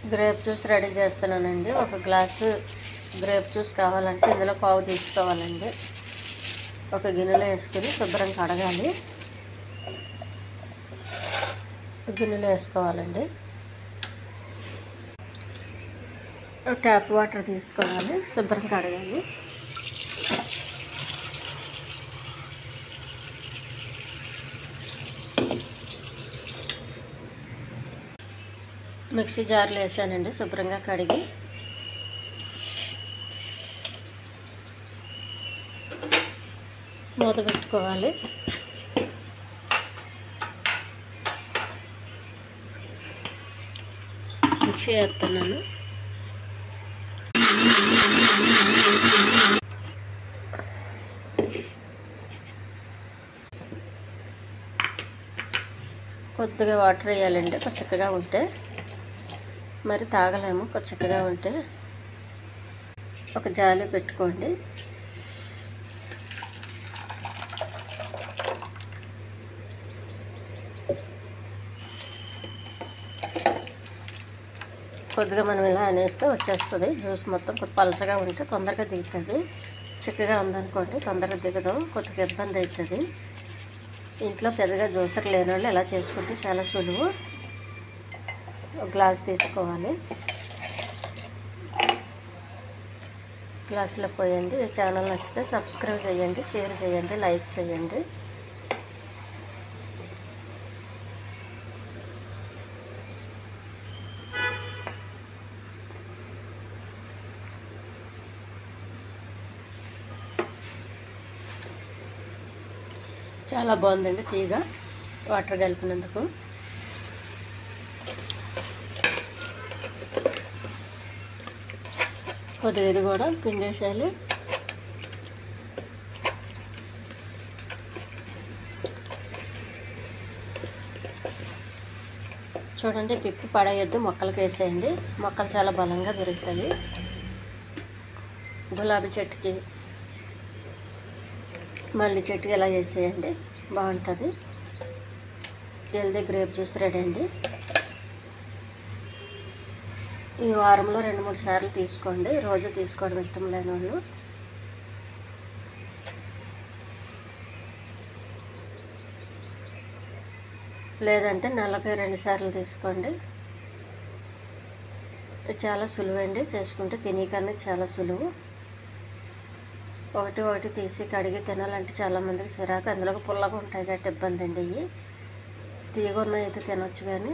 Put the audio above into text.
Grape juice ready చేస్తున్నానండి. ఒక glass grape juice కావాలంటే ఇందులో పావు తీసుకోవాలండి. ఒక గిన్నెలో వేసుకుని శుభ్రం కడగాలి. గిన్నెలో వేసుకోవాలండి. ట్యాప్ వాటర్ తీసుకోవాలి, శుభ్రం కడగాలి. మిక్సీ జార్లో వేసానండి, శుభ్రంగా కడిగి. మూత పెట్టుకోవాలి. మిక్సీ వేస్తున్నాను. కొద్దిగా వాటర్ వేయాలండి, చిక్కగా ఉంటే. మరి తాగలేము, చిక్కగా ఉంటే. ఒక జాలి పెట్టుకోండి. కొద్దిగా మనం ఇలా అనేస్తే వచ్చేస్తుంది జ్యూస్ మొత్తం. పలచగా ఉంటే తొందరగా దిగుతుంది. చిక్కగా ఉందనుకోండి తొందరగా దిగదు, కొద్దిగా ఇబ్బంది అవుతుంది. ఇంట్లో పెద్దగా జ్యూసర్ లేని వాళ్ళు ఇలా చేసుకుంటే చాలా సులువు. ఒక గ్లాస్ తీసుకోవాలి, గ్లాసులో పోయండి. ఈ ఛానల్ నచ్చితే సబ్స్క్రైబ్ చేయండి, షేర్ చేయండి, లైక్ చేయండి. చాలా బాగుందండి తీగ, వాటర్ కలిపినందుకు. కొద్దిగా ఇది కూడా పిండేసేయాలి. చూడండి, పిప్పి పడేయద్దు, మొక్కలకు వేసేయండి. మొక్కలు చాలా బలంగా పెరుగుతాయి. గులాబీ చెట్టుకి, మల్లి చెట్టుకి ఇలా వేసేయండి, బాగుంటుంది. హెల్దీ గ్రేప్ జ్యూస్ రెడీ అండి. ఈ వారంలో 2-3 సార్లు తీసుకోండి. రోజు తీసుకోవడం ఇష్టం లేని వాళ్ళు. లేదంటే నెలకి 2 సార్లు తీసుకోండి. చాలా సులువండి, చేసుకుంటే తినకన్నా చాలా సులువు. ఒకటి తీసి కడిగి తినాలంటే చాలామందికి చిరాకు. అందులో పుల్లగా ఉంటాయి కాబట్టి ఇబ్బంది అండి. ఇవి తీగ ఉన్నాయి అయితే తినొచ్చు, కానీ